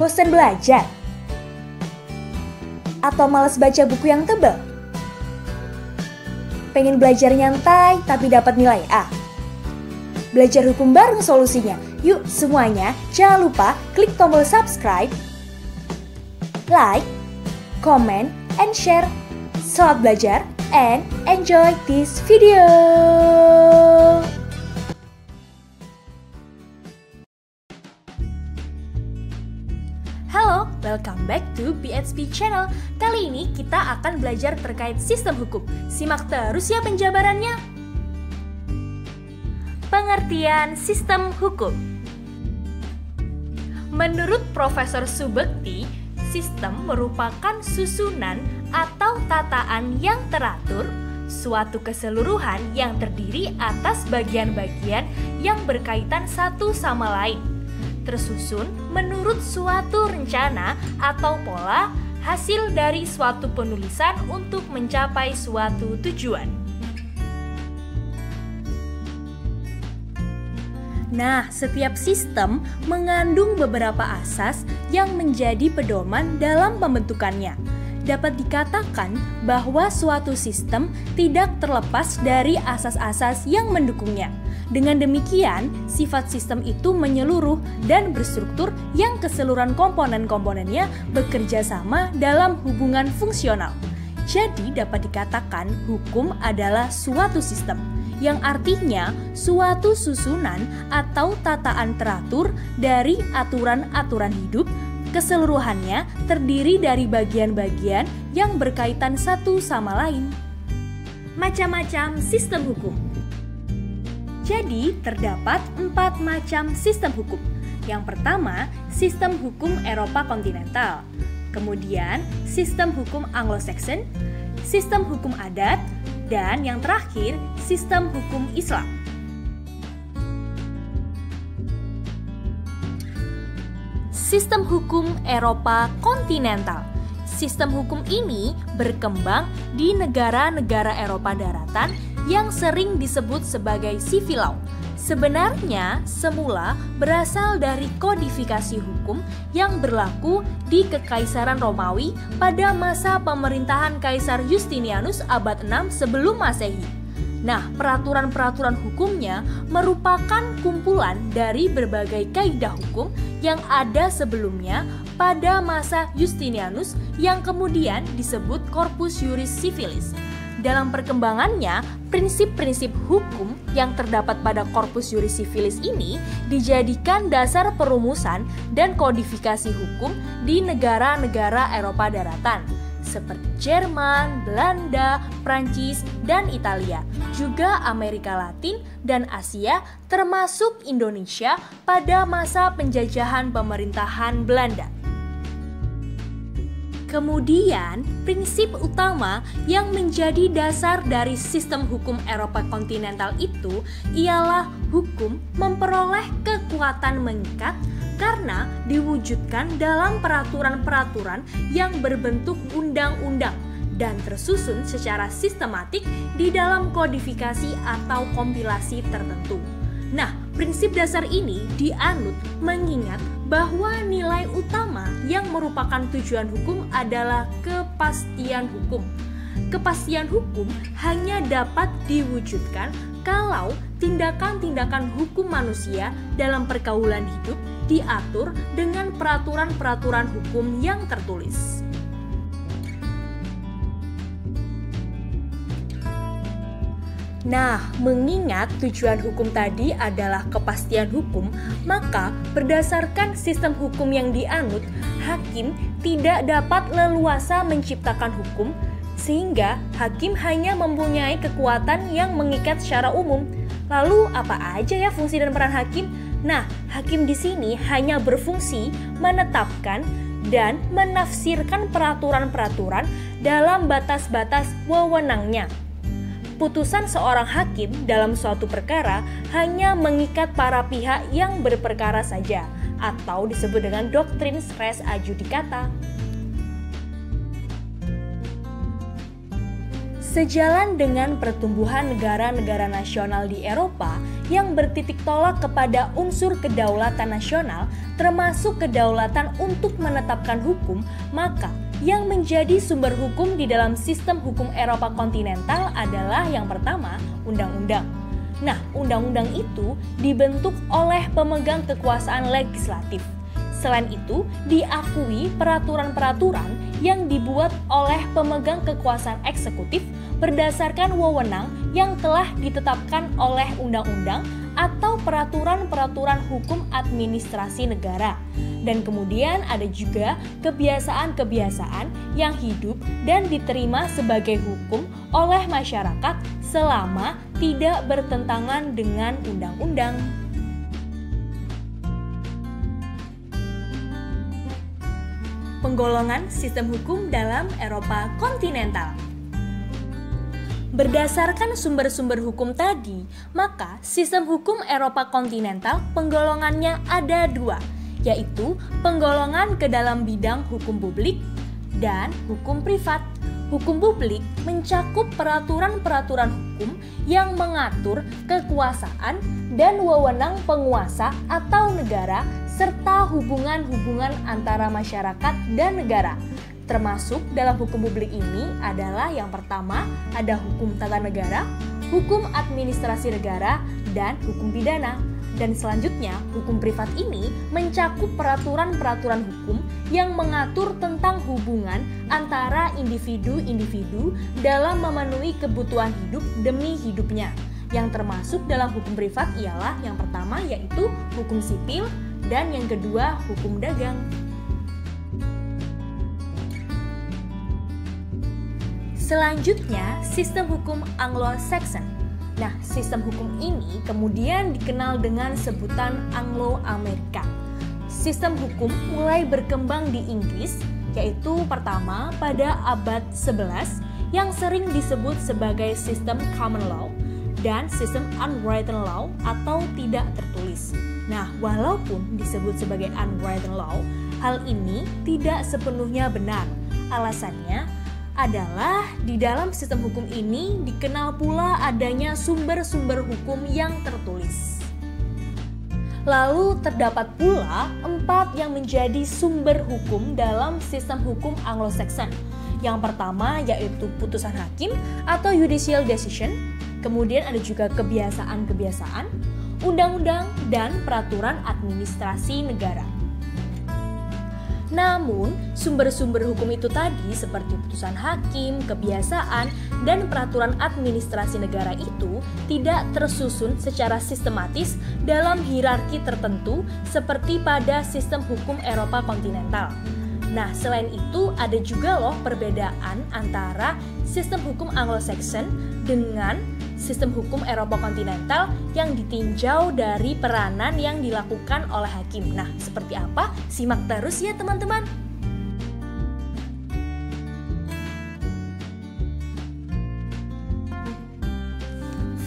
Bosan belajar? Atau malas baca buku yang tebal? Pengen belajar nyantai tapi dapat nilai A? Belajar hukum bareng solusinya. Yuk semuanya, jangan lupa klik tombol subscribe, like, comment, and share. Selamat belajar and enjoy this video. Halo, welcome back to BHP Channel. Kali ini kita akan belajar terkait sistem hukum. Simak terus ya penjabarannya. Pengertian sistem hukum. Menurut Profesor Subekti, sistem merupakan susunan atau tataan yang teratur, suatu keseluruhan yang terdiri atas bagian-bagian yang berkaitan satu sama lain, tersusun menurut suatu rencana atau pola hasil dari suatu penulisan untuk mencapai suatu tujuan. Nah, setiap sistem mengandung beberapa asas yang menjadi pedoman dalam pembentukannya. Dapat dikatakan bahwa suatu sistem tidak terlepas dari asas-asas yang mendukungnya. Dengan demikian, sifat sistem itu menyeluruh dan berstruktur yang keseluruhan komponen-komponennya bekerja sama dalam hubungan fungsional. Jadi dapat dikatakan hukum adalah suatu sistem, yang artinya suatu susunan atau tataan teratur dari aturan-aturan hidup, keseluruhannya terdiri dari bagian-bagian yang berkaitan satu sama lain. Macam-macam sistem hukum. Jadi, terdapat 4 macam sistem hukum. Yang pertama, sistem hukum Eropa kontinental. Kemudian, sistem hukum Anglo-Saxon, sistem hukum adat, dan yang terakhir, sistem hukum Islam. Sistem hukum Eropa kontinental. Sistem hukum ini berkembang di negara-negara Eropa daratan yang sering disebut sebagai civil law. Sebenarnya semula berasal dari kodifikasi hukum yang berlaku di Kekaisaran Romawi pada masa pemerintahan Kaisar Justinianus abad 6 sebelum Masehi. Nah, peraturan-peraturan hukumnya merupakan kumpulan dari berbagai kaidah hukum yang ada sebelumnya pada masa Justinianus yang kemudian disebut Corpus Juris Civilis. Dalam perkembangannya, prinsip-prinsip hukum yang terdapat pada Corpus Juris Civilis ini dijadikan dasar perumusan dan kodifikasi hukum di negara-negara Eropa daratan, seperti Jerman, Belanda, Prancis, dan Italia, juga Amerika Latin dan Asia, termasuk Indonesia pada masa penjajahan pemerintahan Belanda. Kemudian, prinsip utama yang menjadi dasar dari sistem hukum Eropa kontinental itu ialah hukum memperoleh kekuatan mengikat karena diwujudkan dalam peraturan-peraturan yang berbentuk undang-undang dan tersusun secara sistematik di dalam kodifikasi atau kompilasi tertentu. Nah, prinsip dasar ini dianut mengingat bahwa nilai utama yang merupakan tujuan hukum adalah kepastian hukum. Kepastian hukum hanya dapat diwujudkan kalau tindakan-tindakan hukum manusia dalam pergaulan hidup diatur dengan peraturan-peraturan hukum yang tertulis. Nah, mengingat tujuan hukum tadi adalah kepastian hukum, maka berdasarkan sistem hukum yang dianut, hakim tidak dapat leluasa menciptakan hukum, sehingga hakim hanya mempunyai kekuatan yang mengikat secara umum. Lalu apa aja ya fungsi dan peran hakim? Nah, hakim di sini hanya berfungsi menetapkan dan menafsirkan peraturan-peraturan dalam batas-batas wewenangnya. Putusan seorang hakim dalam suatu perkara hanya mengikat para pihak yang berperkara saja, atau disebut dengan doktrin res adjudicata. Sejalan dengan pertumbuhan negara-negara nasional di Eropa yang bertitik tolak kepada unsur kedaulatan nasional, termasuk kedaulatan untuk menetapkan hukum, maka yang menjadi sumber hukum di dalam sistem hukum Eropa kontinental adalah yang pertama, undang-undang. Nah, undang-undang itu dibentuk oleh pemegang kekuasaan legislatif. Selain itu, diakui peraturan-peraturan yang dibuat oleh pemegang kekuasaan eksekutif berdasarkan wewenang yang telah ditetapkan oleh undang-undang atau peraturan-peraturan hukum administrasi negara. Dan kemudian ada juga kebiasaan-kebiasaan yang hidup dan diterima sebagai hukum oleh masyarakat selama tidak bertentangan dengan undang-undang. Penggolongan sistem hukum dalam Eropa kontinental. Berdasarkan sumber-sumber hukum tadi, maka sistem hukum Eropa kontinental penggolongannya ada dua, yaitu penggolongan ke dalam bidang hukum publik dan hukum privat. Hukum publik mencakup peraturan-peraturan hukum yang mengatur kekuasaan dan wewenang penguasa atau negara serta hubungan-hubungan antara masyarakat dan negara. Termasuk dalam hukum publik ini adalah yang pertama ada hukum tata negara, hukum administrasi negara, dan hukum pidana. Dan selanjutnya, hukum privat ini mencakup peraturan-peraturan hukum yang mengatur tentang hubungan antara individu-individu dalam memenuhi kebutuhan hidup demi hidupnya. Yang termasuk dalam hukum privat ialah yang pertama yaitu hukum sipil dan yang kedua hukum dagang. Selanjutnya, sistem hukum Anglo-Saxon. Nah, sistem hukum ini kemudian dikenal dengan sebutan Anglo-Amerika. Sistem hukum mulai berkembang di Inggris, yaitu pertama pada abad 11 yang sering disebut sebagai sistem common law dan sistem unwritten law atau tidak tertulis. Nah, walaupun disebut sebagai unwritten law, hal ini tidak sepenuhnya benar. Alasannya adalah di dalam sistem hukum ini dikenal pula adanya sumber-sumber hukum yang tertulis. Lalu terdapat pula 4 yang menjadi sumber hukum dalam sistem hukum Anglo-Saxon. Yang pertama yaitu putusan hakim atau judicial decision, kemudian ada juga kebiasaan-kebiasaan, undang-undang, dan peraturan administrasi negara. Namun, sumber-sumber hukum itu tadi seperti putusan hakim, kebiasaan, dan peraturan administrasi negara itu tidak tersusun secara sistematis dalam hierarki tertentu seperti pada sistem hukum Eropa kontinental. Nah, selain itu ada juga loh perbedaan antara sistem hukum Anglo-Saxon dengan sistem hukum Eropa kontinental yang ditinjau dari peranan yang dilakukan oleh hakim. Nah, seperti apa? Simak terus ya teman-teman.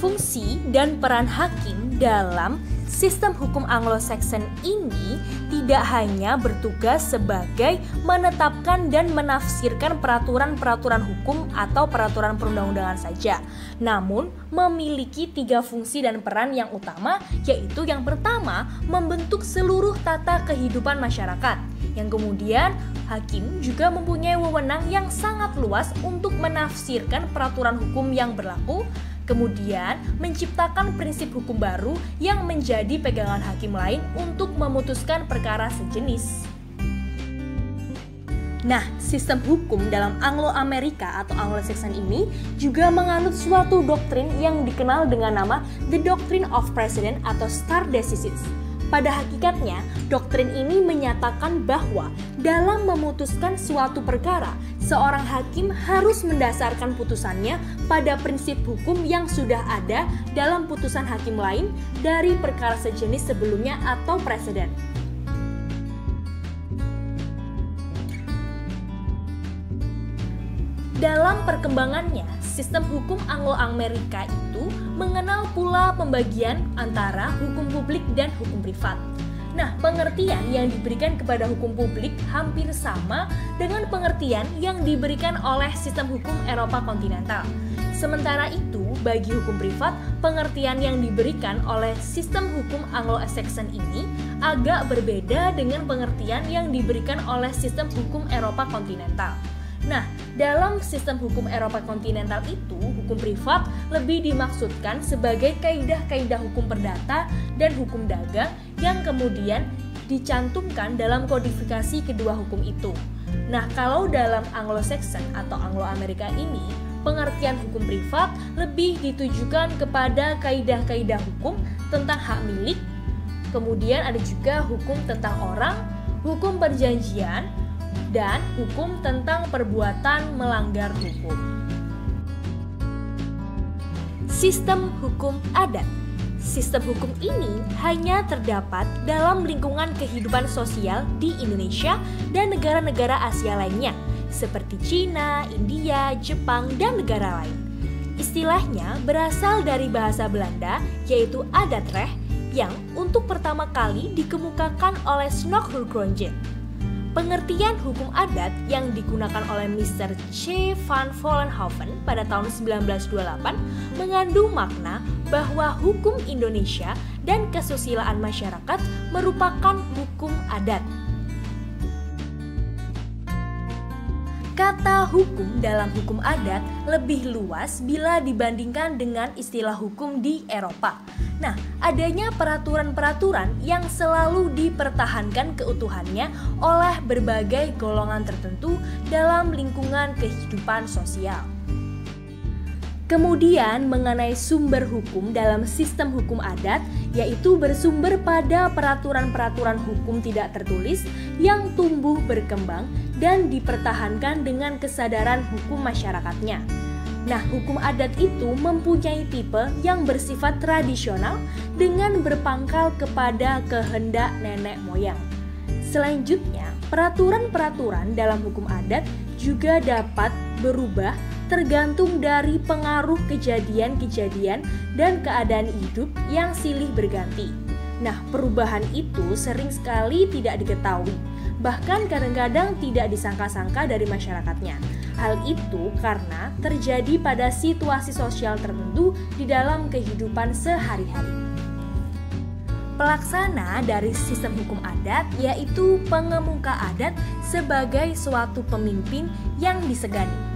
Fungsi dan peran hakim dalam sistem hukum Anglo-Saxon ini tidak hanya bertugas sebagai menetapkan dan menafsirkan peraturan-peraturan hukum atau peraturan perundang-undangan saja, namun memiliki 3 fungsi dan peran yang utama, yaitu yang pertama, membentuk seluruh tata kehidupan masyarakat. Yang kemudian, hakim juga mempunyai wewenang yang sangat luas untuk menafsirkan peraturan hukum yang berlaku, kemudian menciptakan prinsip hukum baru yang menjadi pegangan hakim lain untuk memutuskan perkara sejenis. Nah, sistem hukum dalam Anglo-Amerika atau Anglo-Saxon ini juga menganut suatu doktrin yang dikenal dengan nama The Doctrine of Precedent atau stare decisis. Pada hakikatnya, doktrin ini menyatakan bahwa dalam memutuskan suatu perkara, seorang hakim harus mendasarkan putusannya pada prinsip hukum yang sudah ada dalam putusan hakim lain dari perkara sejenis sebelumnya atau preseden. Dalam perkembangannya, sistem hukum Anglo-Amerika itu mengenal pula pembagian antara hukum publik dan hukum privat. Nah, pengertian yang diberikan kepada hukum publik hampir sama dengan pengertian yang diberikan oleh sistem hukum Eropa kontinental. Sementara itu, bagi hukum privat, pengertian yang diberikan oleh sistem hukum Anglo-Saxon ini agak berbeda dengan pengertian yang diberikan oleh sistem hukum Eropa kontinental. Nah, dalam sistem hukum Eropa kontinental itu, hukum privat lebih dimaksudkan sebagai kaidah-kaidah hukum perdata dan hukum dagang yang kemudian dicantumkan dalam kodifikasi kedua hukum itu. Nah, kalau dalam Anglo-Saxon atau Anglo-Amerika ini, pengertian hukum privat lebih ditujukan kepada kaidah-kaidah hukum tentang hak milik, kemudian ada juga hukum tentang orang, hukum perjanjian, dan hukum tentang perbuatan melanggar hukum. Sistem hukum adat. Sistem hukum ini hanya terdapat dalam lingkungan kehidupan sosial di Indonesia dan negara-negara Asia lainnya, seperti Cina, India, Jepang, dan negara lain. Istilahnya berasal dari bahasa Belanda, yaitu adatrecht, yang untuk pertama kali dikemukakan oleh Snoek Hurgronje. Pengertian hukum adat yang digunakan oleh Mr. C. van Vollenhoven pada tahun 1928 mengandung makna bahwa hukum Indonesia dan kesusilaan masyarakat merupakan hukum adat. Kata hukum dalam hukum adat lebih luas bila dibandingkan dengan istilah hukum di Eropa. Nah, adanya peraturan-peraturan yang selalu dipertahankan keutuhannya oleh berbagai golongan tertentu dalam lingkungan kehidupan sosial. Kemudian mengenai sumber hukum dalam sistem hukum adat, yaitu bersumber pada peraturan-peraturan hukum tidak tertulis yang tumbuh berkembang dan dipertahankan dengan kesadaran hukum masyarakatnya. Nah, hukum adat itu mempunyai tipe yang bersifat tradisional dengan berpangkal kepada kehendak nenek moyang. Selanjutnya, peraturan-peraturan dalam hukum adat juga dapat berubah tergantung dari pengaruh kejadian-kejadian dan keadaan hidup yang silih berganti. Nah, perubahan itu sering sekali tidak diketahui, bahkan kadang-kadang tidak disangka-sangka dari masyarakatnya. Hal itu karena terjadi pada situasi sosial tertentu di dalam kehidupan sehari-hari. Pelaksana dari sistem hukum adat yaitu pengemuka adat sebagai suatu pemimpin yang disegani.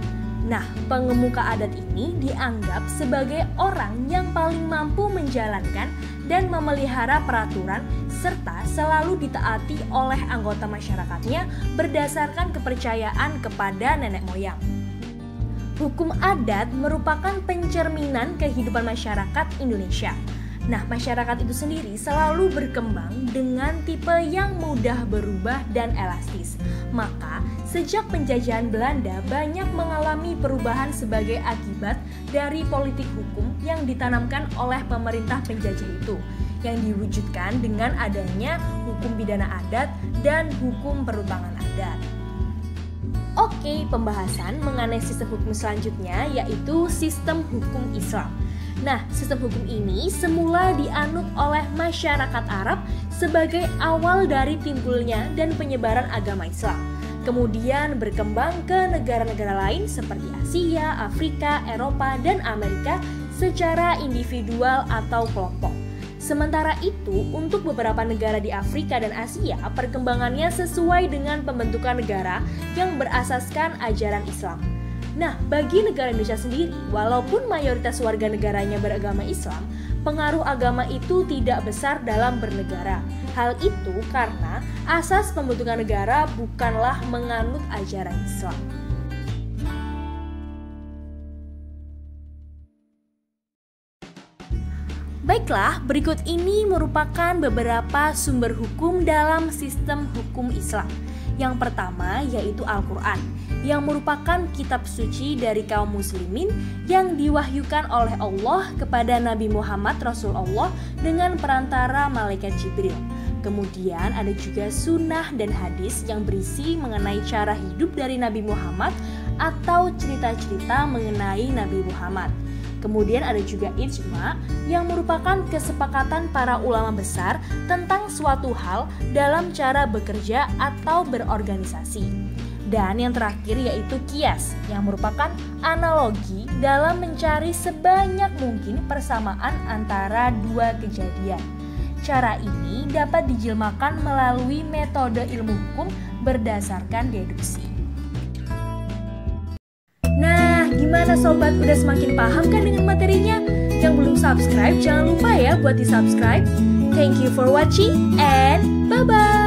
Nah, pengemuka adat ini dianggap sebagai orang yang paling mampu menjalankan dan memelihara peraturan serta selalu ditaati oleh anggota masyarakatnya berdasarkan kepercayaan kepada nenek moyang. Hukum adat merupakan pencerminan kehidupan masyarakat Indonesia. Nah, masyarakat itu sendiri selalu berkembang dengan tipe yang mudah berubah dan elastis. Maka, sejak penjajahan Belanda banyak mengalami perubahan sebagai akibat dari politik hukum yang ditanamkan oleh pemerintah penjajah itu, yang diwujudkan dengan adanya hukum pidana adat dan hukum peruntangan adat. Oke, pembahasan mengenai sistem hukum selanjutnya yaitu sistem hukum Islam. Nah, sistem hukum ini semula dianut oleh masyarakat Arab sebagai awal dari timbulnya dan penyebaran agama Islam. Kemudian berkembang ke negara-negara lain seperti Asia, Afrika, Eropa, dan Amerika secara individual atau kelompok. Sementara itu, untuk beberapa negara di Afrika dan Asia, perkembangannya sesuai dengan pembentukan negara yang berasaskan ajaran Islam. Nah, bagi negara Indonesia sendiri, walaupun mayoritas warga negaranya beragama Islam, pengaruh agama itu tidak besar dalam bernegara. Hal itu karena asas pembentukan negara bukanlah menganut ajaran Islam. Baiklah, berikut ini merupakan beberapa sumber hukum dalam sistem hukum Islam. Yang pertama yaitu Al-Quran, yang merupakan kitab suci dari kaum muslimin yang diwahyukan oleh Allah kepada Nabi Muhammad Rasulullah dengan perantara malaikat Jibril. Kemudian ada juga sunnah dan hadis yang berisi mengenai cara hidup dari Nabi Muhammad atau cerita-cerita mengenai Nabi Muhammad. Kemudian ada juga ijma yang merupakan kesepakatan para ulama besar tentang suatu hal dalam cara bekerja atau berorganisasi. Dan yang terakhir yaitu kias, yang merupakan analogi dalam mencari sebanyak mungkin persamaan antara dua kejadian. Cara ini dapat dijelmakan melalui metode ilmu hukum berdasarkan deduksi. Nah, gimana sobat? Udah semakin paham kan dengan materinya? Yang belum subscribe, jangan lupa ya buat di-subscribe. Thank you for watching and bye-bye!